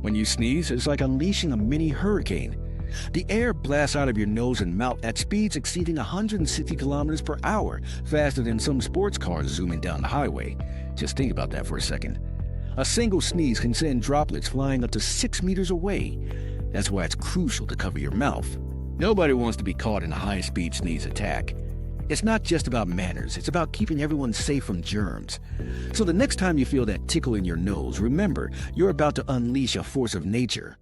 When you sneeze, it's like unleashing a mini hurricane. The air blasts out of your nose and mouth at speeds exceeding 160 kilometers per hour, faster than some sports cars zooming down the highway. Just think about that for a second. A single sneeze can send droplets flying up to 6 meters away. That's why it's crucial to cover your mouth. Nobody wants to be caught in a high-speed sneeze attack. It's not just about manners, it's about keeping everyone safe from germs. So the next time you feel that tickle in your nose, remember, you're about to unleash a force of nature.